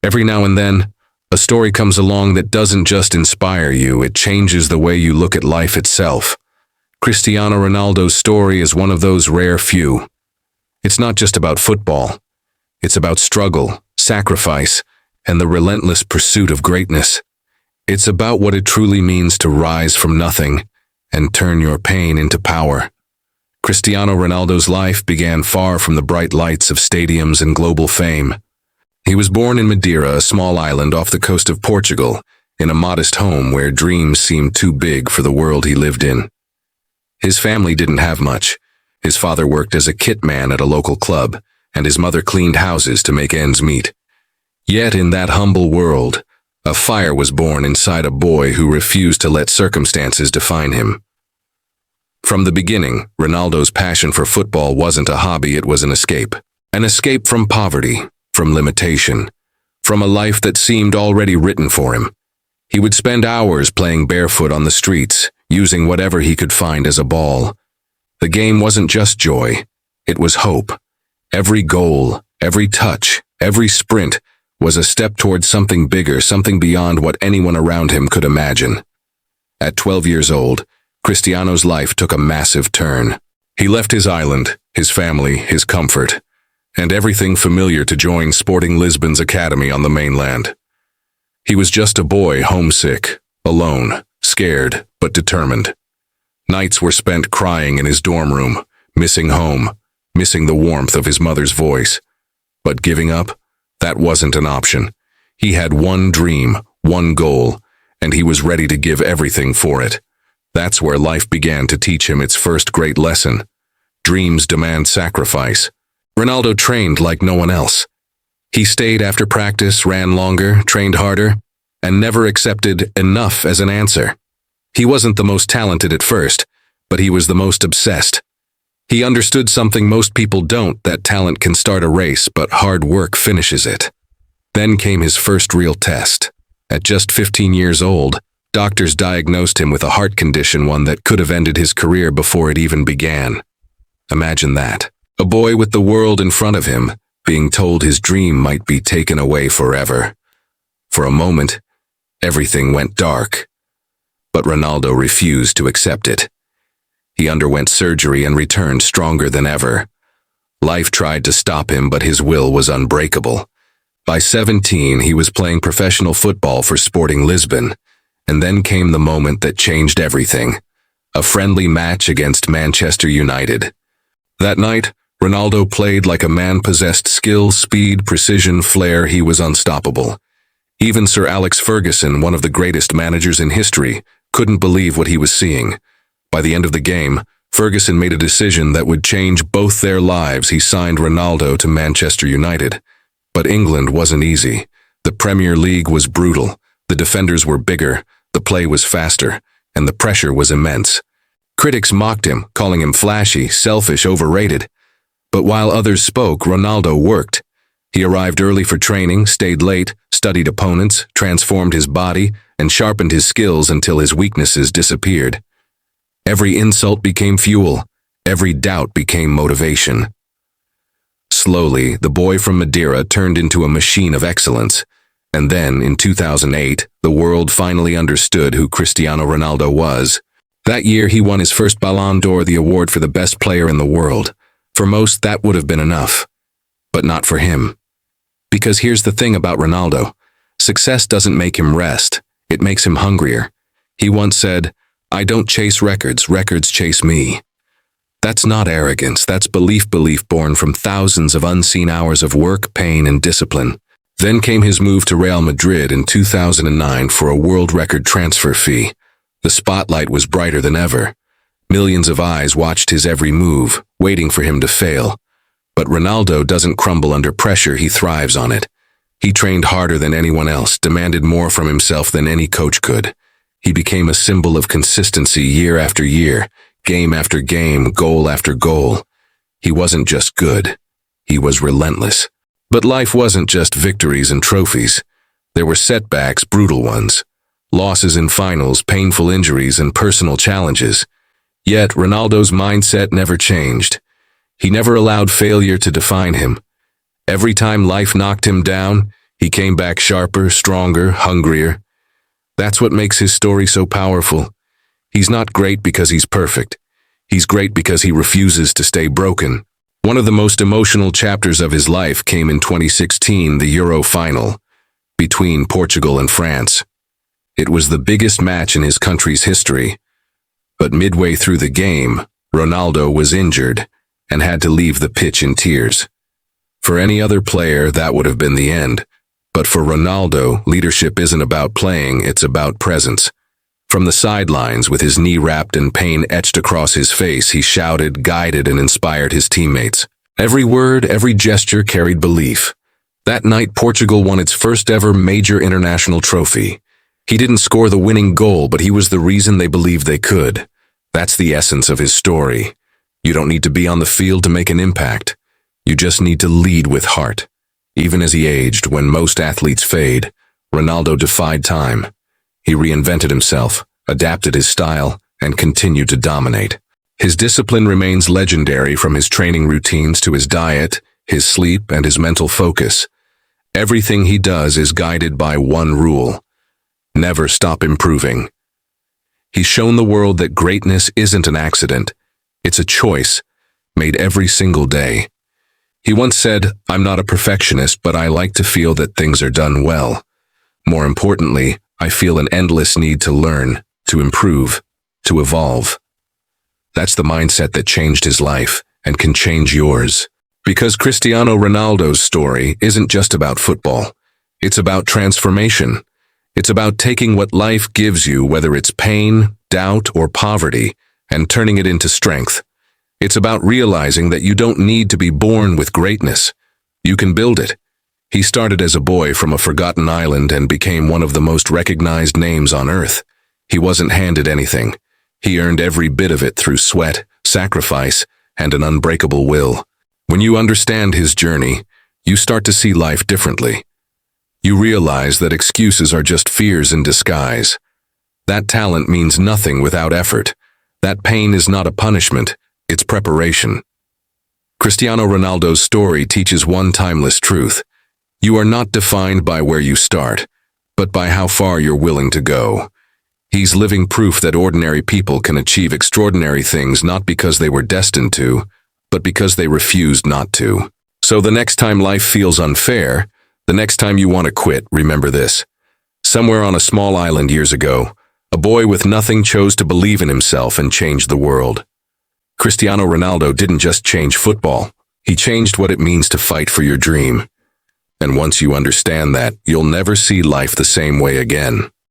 Every now and then, a story comes along that doesn't just inspire you, it changes the way you look at life itself. Cristiano Ronaldo's story is one of those rare few. It's not just about football. It's about struggle, sacrifice, and the relentless pursuit of greatness. It's about what it truly means to rise from nothing and turn your pain into power. Cristiano Ronaldo's life began far from the bright lights of stadiums and global fame. He was born in Madeira, a small island off the coast of Portugal, in a modest home where dreams seemed too big for the world he lived in. His family didn't have much. His father worked as a kit man at a local club, and his mother cleaned houses to make ends meet. Yet in that humble world, a fire was born inside a boy who refused to let circumstances define him. From the beginning, Ronaldo's passion for football wasn't a hobby, it was an escape. An escape from poverty, from limitation, from a life that seemed already written for him. He would spend hours playing barefoot on the streets, using whatever he could find as a ball. The game wasn't just joy, it was hope. Every goal, every touch, every sprint was a step towards something bigger, something beyond what anyone around him could imagine. At 12 years old, Cristiano's life took a massive turn. He left his island, his family, his comfort, and everything familiar to join Sporting Lisbon's academy on the mainland. He was just a boy, homesick, alone, scared, but determined. Nights were spent crying in his dorm room, missing home, missing the warmth of his mother's voice. But giving up? That wasn't an option. He had one dream, one goal, and he was ready to give everything for it. That's where life began to teach him its first great lesson. Dreams demand sacrifice. Ronaldo trained like no one else. He stayed after practice, ran longer, trained harder, and never accepted enough as an answer. He wasn't the most talented at first, but he was the most obsessed. He understood something most people don't, that talent can start a race, but hard work finishes it. Then came his first real test. At just 15 years old, doctors diagnosed him with a heart condition, one that could have ended his career before it even began. Imagine that. A boy with the world in front of him, being told his dream might be taken away forever. For a moment, everything went dark. But Ronaldo refused to accept it. He underwent surgery and returned stronger than ever. Life tried to stop him, but his will was unbreakable. By 17, he was playing professional football for Sporting Lisbon, and then came the moment that changed everything. A friendly match against Manchester United. That night, Ronaldo played like a man possessed skill, speed, precision, flair. He was unstoppable. Even Sir Alex Ferguson, one of the greatest managers in history, couldn't believe what he was seeing. By the end of the game, Ferguson made a decision that would change both their lives. He signed Ronaldo to Manchester United. But England wasn't easy. The Premier League was brutal. The defenders were bigger, the play was faster, and the pressure was immense. Critics mocked him, calling him flashy, selfish, overrated. But while others spoke, Ronaldo worked. He arrived early for training, stayed late, studied opponents, transformed his body, and sharpened his skills until his weaknesses disappeared. Every insult became fuel. Every doubt became motivation. Slowly, the boy from Madeira turned into a machine of excellence. And then, in 2008, the world finally understood who Cristiano Ronaldo was. That year, he won his first Ballon d'Or, the award for the best player in the world. For most, that would have been enough. But not for him. Because here's the thing about Ronaldo. Success doesn't make him rest. It makes him hungrier. He once said, "I don't chase records, records chase me." That's not arrogance, that's belief born from thousands of unseen hours of work, pain, and discipline. Then came his move to Real Madrid in 2009 for a world record transfer fee. The spotlight was brighter than ever. Millions of eyes watched his every move, waiting for him to fail. But Ronaldo doesn't crumble under pressure, he thrives on it. He trained harder than anyone else, demanded more from himself than any coach could. He became a symbol of consistency year after year, game after game, goal after goal. He wasn't just good, he was relentless. But life wasn't just victories and trophies. There were setbacks, brutal ones. Losses in finals, painful injuries, and personal challenges. Yet Ronaldo's mindset never changed. He never allowed failure to define him. Every time life knocked him down, He came back sharper, stronger, hungrier. That's what makes his story so powerful. He's not great because he's perfect. He's great because he refuses to stay broken. One of the most emotional chapters of his life came in 2016, the Euro final, between Portugal and France. It was the biggest match in his country's history. But midway through the game, Ronaldo was injured and had to leave the pitch in tears. For any other player, that would have been the end. But for Ronaldo, leadership isn't about playing, it's about presence. From the sidelines, with his knee wrapped and pain etched across his face, he shouted, guided, and inspired his teammates. Every word, every gesture carried belief. That night, Portugal won its first ever major international trophy. He didn't score the winning goal, but he was the reason they believed they could. That's the essence of his story. You don't need to be on the field to make an impact. You just need to lead with heart. Even as he aged, when most athletes fade, Ronaldo defied time. He reinvented himself, adapted his style, and continued to dominate. His discipline remains legendary, from his training routines to his diet, his sleep, and his mental focus. Everything he does is guided by one rule: never stop improving. He's shown the world that greatness isn't an accident. It's a choice, made every single day. He once said, "I'm not a perfectionist, but I like to feel that things are done well. More importantly, I feel an endless need to learn, to improve, to evolve." That's the mindset that changed his life and can change yours. Because Cristiano Ronaldo's story isn't just about football. It's about transformation. It's about taking what life gives you, whether it's pain, doubt, or poverty, and turning it into strength. It's about realizing that you don't need to be born with greatness. You can build it. He started as a boy from a forgotten island and became one of the most recognized names on earth. He wasn't handed anything. He earned every bit of it through sweat, sacrifice, and an unbreakable will. When you understand his journey, you start to see life differently. You realize that excuses are just fears in disguise. That talent means nothing without effort. That pain is not a punishment, it's preparation. Cristiano Ronaldo's story teaches one timeless truth. You are not defined by where you start, but by how far you're willing to go. He's living proof that ordinary people can achieve extraordinary things, not because they were destined to, but because they refused not to. So the next time life feels unfair, the next time you want to quit, remember this. Somewhere on a small island years ago, a boy with nothing chose to believe in himself and change the world. Cristiano Ronaldo didn't just change football. He changed what it means to fight for your dream. And once you understand that, you'll never see life the same way again.